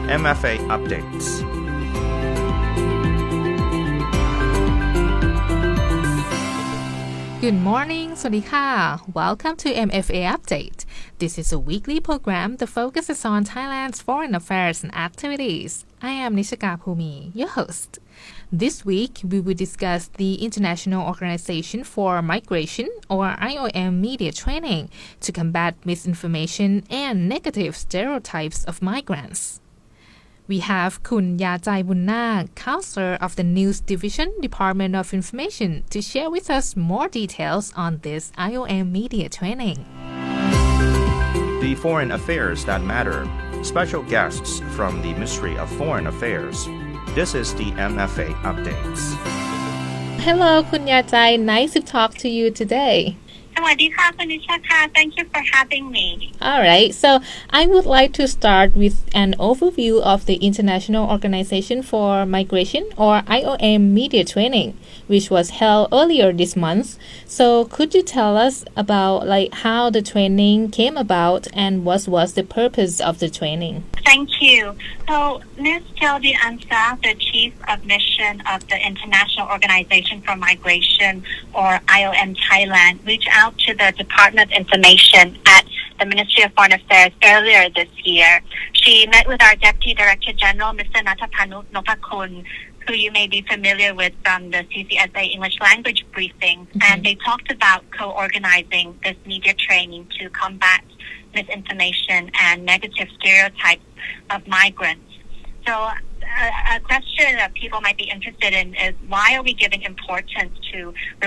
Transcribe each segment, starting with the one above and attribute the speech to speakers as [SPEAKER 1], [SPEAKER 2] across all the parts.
[SPEAKER 1] MFA updates.
[SPEAKER 2] Good morning, สวัสดีค่ะ Welcome to MFA Update. This is a weekly program that focuses on Thailand's foreign affairs and activities. I am Nishika Phumi, your host. This week, we will discuss the International Organization for Migration, or IOM media training to combat misinformation and negative stereotypes of migrants.We have คุณยาใจบุญนาค Counselor of the News Division, Department of Information, to share with us more details on this IOM media training.
[SPEAKER 1] The Foreign Affairs That Matter. Special guests from the Ministry of Foreign Affairs. This is the MFA Updates.
[SPEAKER 2] Hello, คุณยาใจ Nice to talk to you today.
[SPEAKER 3] สวัสดีค่ะคุณนิชาค่ะ Thank you for having me.
[SPEAKER 2] All right, so I would like to start with an overview of the International Organization for Migration, or IOM media training, which was held earlier this month. So could you tell us about how the training came about and what was the purpose of the training?
[SPEAKER 3] Thank you. So Ms. Jeldi Ansa, the Chief of Mission of the International Organization for Migration, or IOM Thailand, reached out to the Department of Information at the Ministry of Foreign Affairs earlier this year. She met with our Deputy Director General, Mr. Natapanu Nopakun, who you may be familiar with from the CCSA English language briefing, and they talked about co-organizing this media training to combat misinformation and negative stereotypes of migrants. So a question that people might be interested in is, why are we giving importance to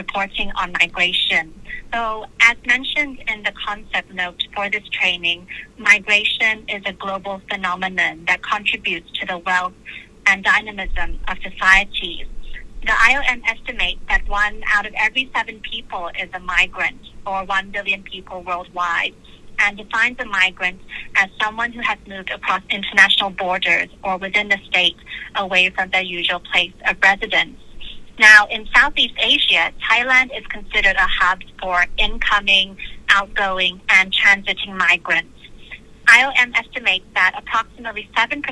[SPEAKER 3] reporting on migration? So as mentioned in the concept note for this training, migration is a global phenomenon that contributes to the wealth and dynamism of societies. The IOM estimates that 1 out of every 7 people is a migrant, or 1 billion people worldwide, and defines a migrant as someone who has moved across international borders or within the state away from their usual place of residence. Now, in Southeast Asia, Thailand is considered a hub for incoming, outgoing, and transiting migrants. IOM estimates that approximately 7%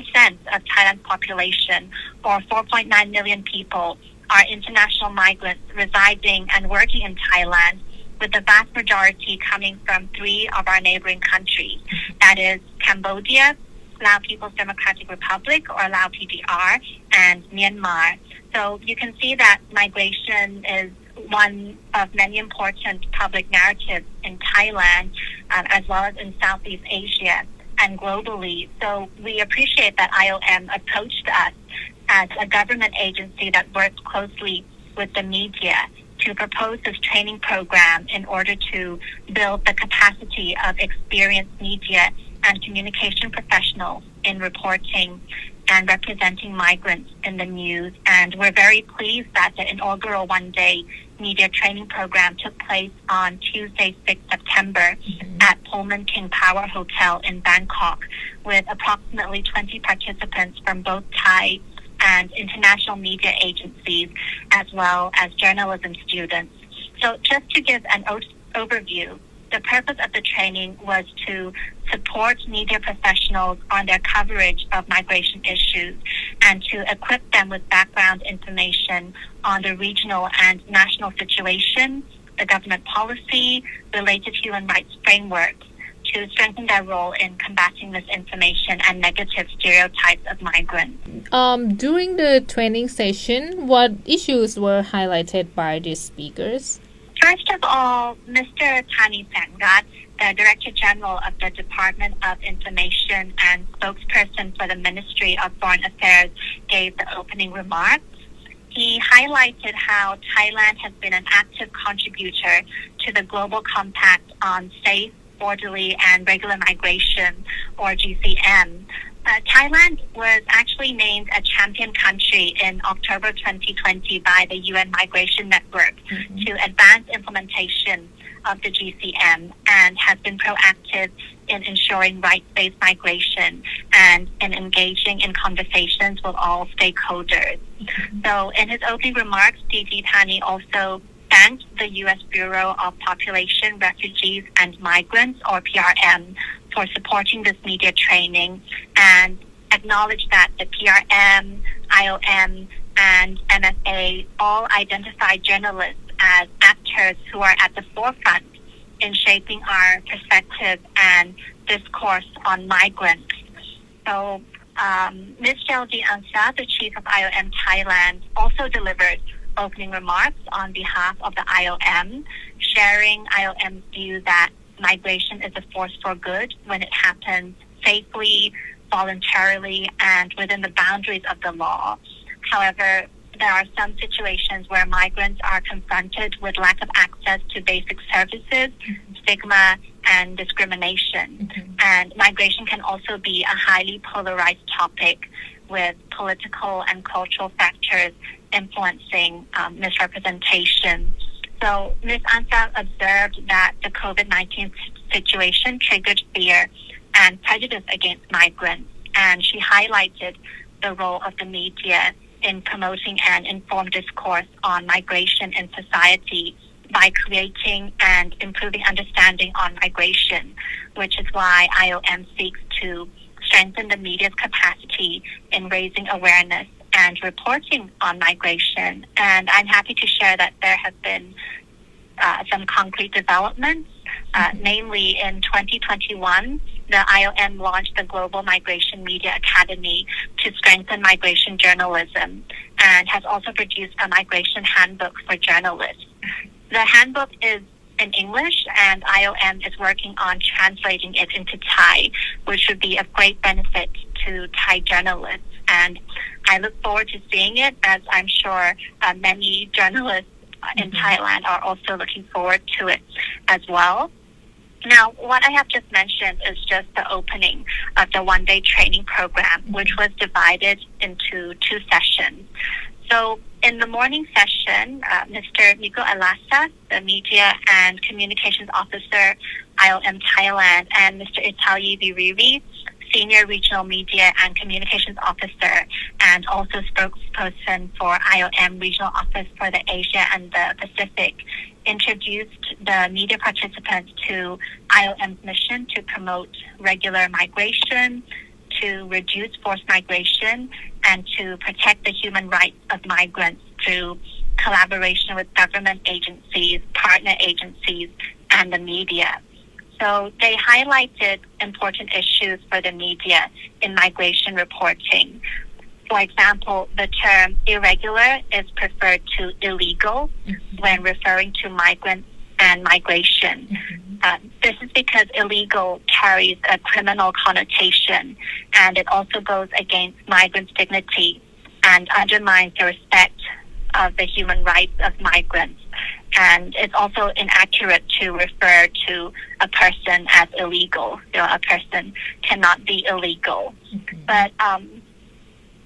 [SPEAKER 3] of Thailand's population, or 4.9 million people, are international migrants residing and working in Thailand, with the vast majority coming from 3 of our neighboring countries, that is Cambodia, Lao People's Democratic Republic, or Lao PDR, and Myanmar. So you can see that migration is one of many important public narratives in Thailand, as well as in Southeast Asia and globally. So we appreciate that IOM approached us as a government agency that works closely with the media to propose this training program in order to build the capacity of experienced media and communication professionals in reporting and representing migrants in the news. And we're very pleased that the inaugural one-day media training program took place on Tuesday, 6th September at Pullman King Power Hotel in Bangkok, with approximately 20 participants from both Thai and international media agencies, as well as journalism students. So just to give an overview, the purpose of the training was to support media professionals on their coverage of migration issues and to equip them with background information on the regional and national situation, the government policy, related human rights frameworks, to strengthen their role in combating misinformation and negative stereotypes of migrants.
[SPEAKER 2] During the training session, what issues were highlighted by these speakers?
[SPEAKER 3] First of all, Mr. Thani Sangat, the Director General of the Department of Information and spokesperson for the Ministry of Foreign Affairs, gave the opening remarks. He highlighted how Thailand has been an active contributor to the Global Compact on Safe, Orderly and Regular Migration, or GCM. Thailand was actually named a champion country in October 2020 by the UN Migration Network to advance implementation of the GCM, and has been proactive in ensuring rights-based migration and in engaging in conversations with all stakeholders. So in his opening remarks, DG Thani also thanked the U.S. Bureau of Population, Refugees and Migrants, or PRM, for supporting this media training, and acknowledge that the PRM, IOM, and MFA all identify journalists as actors who are at the forefront in shaping our perspective and discourse on migrants. So Ms. Jaldi Ansa, the chief of IOM Thailand, also delivered opening remarks on behalf of the IOM, sharing IOM's view that migration is a force for good when it happens safely, voluntarily, and within the boundaries of the law. However, there are some situations where migrants are confronted with lack of access to basic services, stigma, and discrimination. And migration can also be a highly polarized topic with political and cultural factors influencing misrepresentation. So Ms. Ansa observed that the COVID-19 situation triggered fear and prejudice against migrants, and she highlighted the role of the media in promoting an informed discourse on migration in society by creating and improving understanding on migration, which is why IOM seeks to strengthen the media's capacity in raising awareness and reporting on migration. And I'm happy to share that there have been some concrete developments. Namely, in 2021, the IOM launched the Global Migration Media Academy to strengthen migration journalism and has also produced a migration handbook for journalists. The handbook is in English, and IOM is working on translating it into Thai, which would be of great benefit to Thai journalists. And I look forward to seeing it, as I'm sure many journalists in Thailand are also looking forward to it as well. Now, what I have just mentioned is just the opening of the one-day training program, which was divided into 2 sessions. So in the morning session, Mr. Miko Alasas, the Media and Communications Officer, IOM Thailand, and Mr. Italyi Viriri, Senior Regional Media and Communications Officer, and also spokesperson for IOM Regional Office for the Asia and the Pacific, introduced the media participants to IOM's mission to promote regular migration, to reduce forced migration, and to protect the human rights of migrants through collaboration with government agencies, partner agencies, and the media. So they highlighted important issues for the media in migration reporting. For example, the term irregular is preferred to illegal when referring to migrants and migration. This is because illegal carries a criminal connotation, and it also goes against migrants' dignity and undermines the respect of the human rights of migrants. And it's also inaccurate to refer to a person as illegal. A person cannot be illegal. But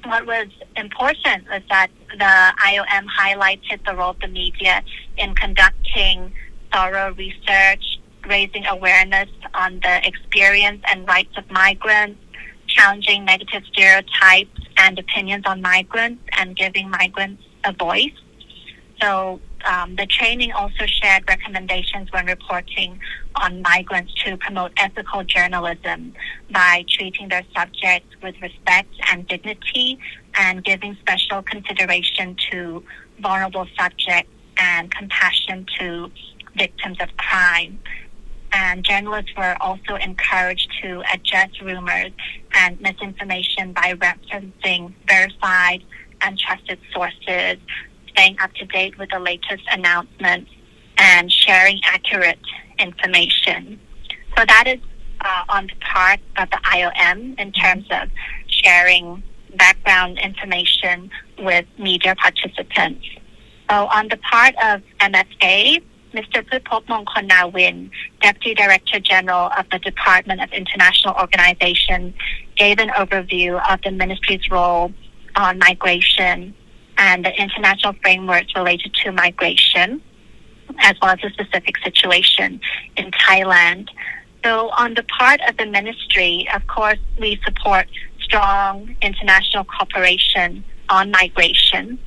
[SPEAKER 3] what was important was that the IOM highlighted the role of the media in conducting thorough research, raising awareness on the experience and rights of migrants, challenging negative stereotypes and opinions on migrants, and giving migrants a voice. So the training also shared recommendations when reporting on migrants to promote ethical journalism by treating their subjects with respect and dignity, and giving special consideration to vulnerable subjects and compassion to victims of crime. And journalists were also encouraged to address rumors and misinformation by referencing verified and trusted sources, staying up to date with the latest announcements, and sharing accurate information. So that is on the part of the IOM in terms of sharing background information with media participants. So on the part of MFA, Mr. Putpop Mongkonnawin, Deputy Director General of the Department of International Organization, gave an overview of the ministry's role on migration and the international frameworks related to migration, as well as the specific situation in Thailand. So on the part of the ministry, of course, we support strong international cooperation on migration.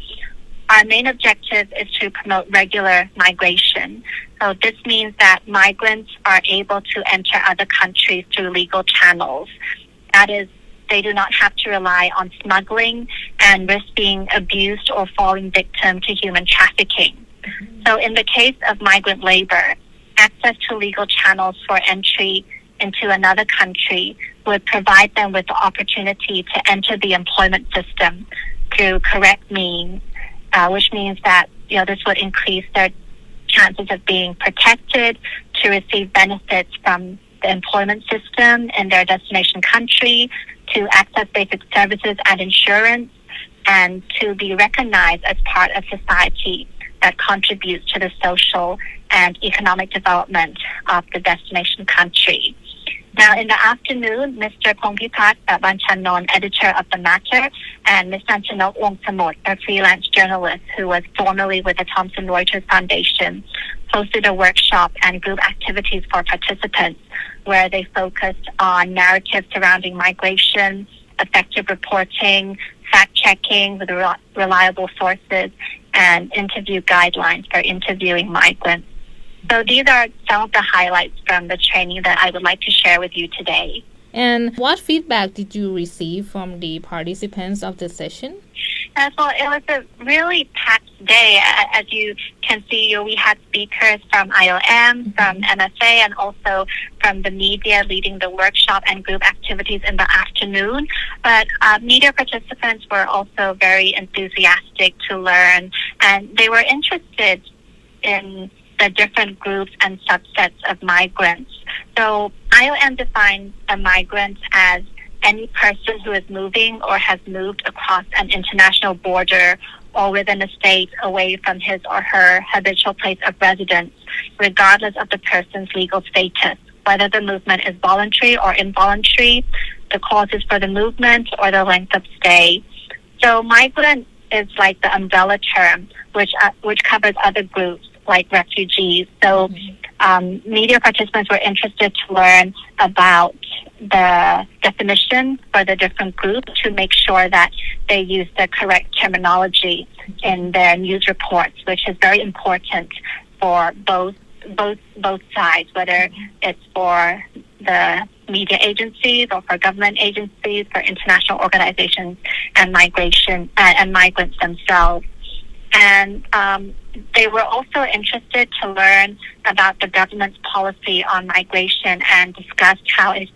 [SPEAKER 3] Our main objective is to promote regular migration. So this means that migrants are able to enter other countries through legal channels. That is they do not have to rely on smuggling and risk being abused or falling victim to human trafficking. So in the case of migrant labor, access to legal channels for entry into another country would provide them with the opportunity to enter the employment system through correct means, which means that this would increase their chances of being protected, to receive benefits from the employment system in their destination country, to access basic services and insurance, and to be recognized as part of society that contributes to the social and economic development of the destination country. Now, in the afternoon, Mr. Pongpipat Banchanon, editor of The Matter, and Ms. Sanchanok Wongsamot, a freelance journalist who was formerly with the Thomson Reuters Foundation, hosted a workshop and group activities for participants where they focused on narratives surrounding migration, effective reporting, fact-checking with reliable sources, and interview guidelines for interviewing migrants. So these are some of the highlights from the training that I would like to share with you today.
[SPEAKER 2] And what feedback did you receive from the participants of the session?
[SPEAKER 3] Well, it was a really packed day. As you can see, we had speakers from IOM, from MFA, and also from the media leading the workshop and group activities in the afternoon. But media participants were also very enthusiastic to learn, and they were interested in the different groups and subsets of migrants. So IOM defines a migrant as any person who is moving or has moved across an international border or within a state away from his or her habitual place of residence, regardless of the person's legal status, whether the movement is voluntary or involuntary, the causes for the movement, or the length of stay. So migrant is like the umbrella term, which covers other groups like refugees. So media participants were interested to learn about the definition for the different groups to make sure that they use the correct terminology in their news reports, which is very important for both sides, whether it's for the media agencies or for government agencies, for international organizations and migration and migrants themselves. And they were also interested to learn about the government's policy on migration and discussed how it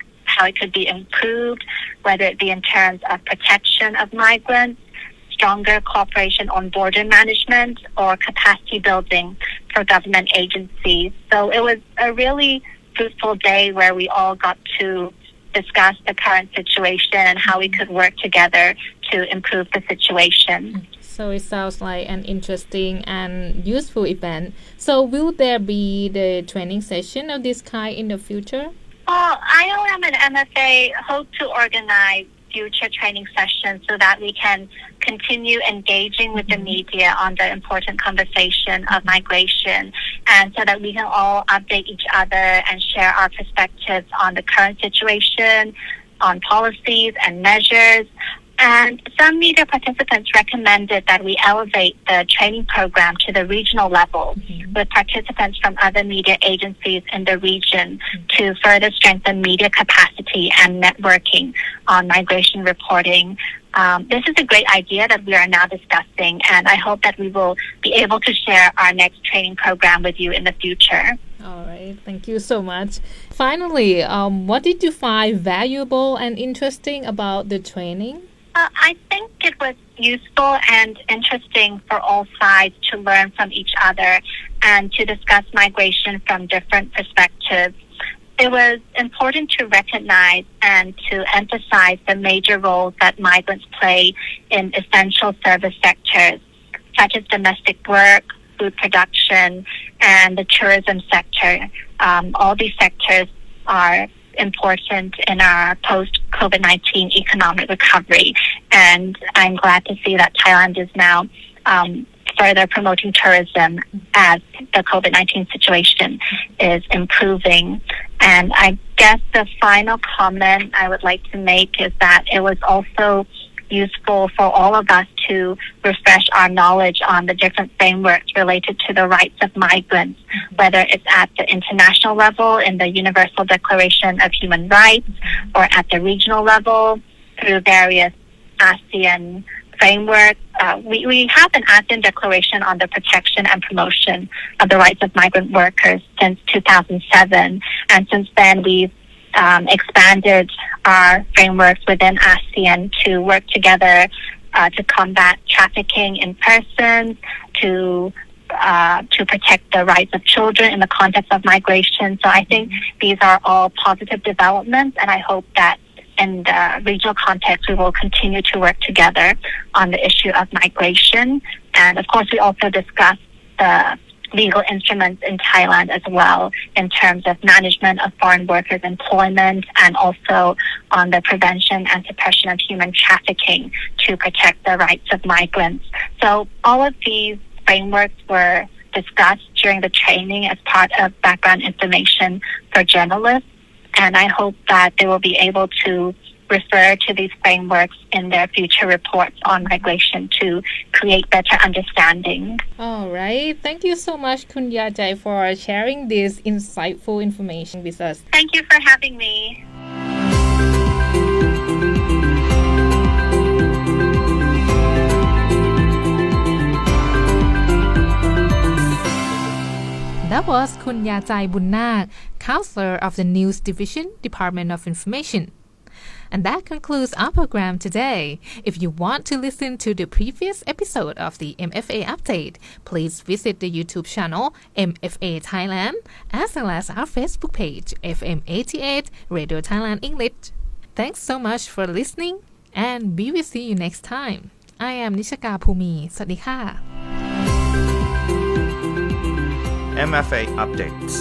[SPEAKER 3] could be improved, whether it be in terms of protection of migrants, stronger cooperation on border management, or capacity building for government agencies. So it was a really fruitful day where we all got to discuss the current situation and how we could work together to improve the situation.
[SPEAKER 2] So it sounds like an interesting and useful event. So will there be the training session of this kind in the future?
[SPEAKER 3] Well, IOM and MFA hope to organize future training sessions so that we can continue engaging with the media on the important conversation of migration, and so that we can all update each other and share our perspectives on the current situation, on policies and measures. And some media participants recommended that we elevate the training program to the regional level with participants from other media agencies in the region to further strengthen media capacity and networking on migration reporting. This is a great idea that we are now discussing, and I hope that we will be able to share our next training program with you in the future.
[SPEAKER 2] All right, thank you so much. Finally, what did you find valuable and interesting about the training?
[SPEAKER 3] I think it was useful and interesting for all sides to learn from each other and to discuss migration from different perspectives. It was important to recognize and to emphasize the major roles that migrants play in essential service sectors, such as domestic work, food production, and the tourism sector. All these sectors are important in our post-COVID-19 economic recovery. And I'm glad to see that Thailand is now further promoting tourism as the COVID-19 situation is improving. And I guess the final comment I would like to make is that it was also useful for all of us to refresh our knowledge on the different frameworks related to the rights of migrants, whether it's at the international level in the Universal Declaration of Human Rights or at the regional level through various ASEAN framework. We have an ASEAN Declaration on the Protection and Promotion of the Rights of Migrant Workers since 2007, and since then we've expanded our frameworks within ASEAN to work together to combat trafficking in persons, to protect the rights of children in the context of migration. So I think these are all positive developments, and I hope that in the regional context, we will continue to work together on the issue of migration. And of course, we also discuss the legal instruments in Thailand as well in terms of management of foreign workers' employment and also on the prevention and suppression of human trafficking to protect the rights of migrants. So all of these frameworks were discussed during the training as part of background information for journalists. And I hope that they will be able to refer to these frameworks in their future reports on migration to create better understanding.
[SPEAKER 2] All right. Thank you so much, Kun Yajai, for sharing this insightful information with us.
[SPEAKER 3] Thank you for having me.
[SPEAKER 2] That was Kun Yajai Bunnag, Counselor of the News Division, Department of Information. And that concludes our program today. If you want to listen to the previous episode of the MFA Update, please visit the YouTube channel MFA Thailand as well as our Facebook page FM88 Radio Thailand English. Thanks so much for listening and we will see you next time. I am Nishika Phumi. สวัสดีค่ะ
[SPEAKER 1] MFA Updates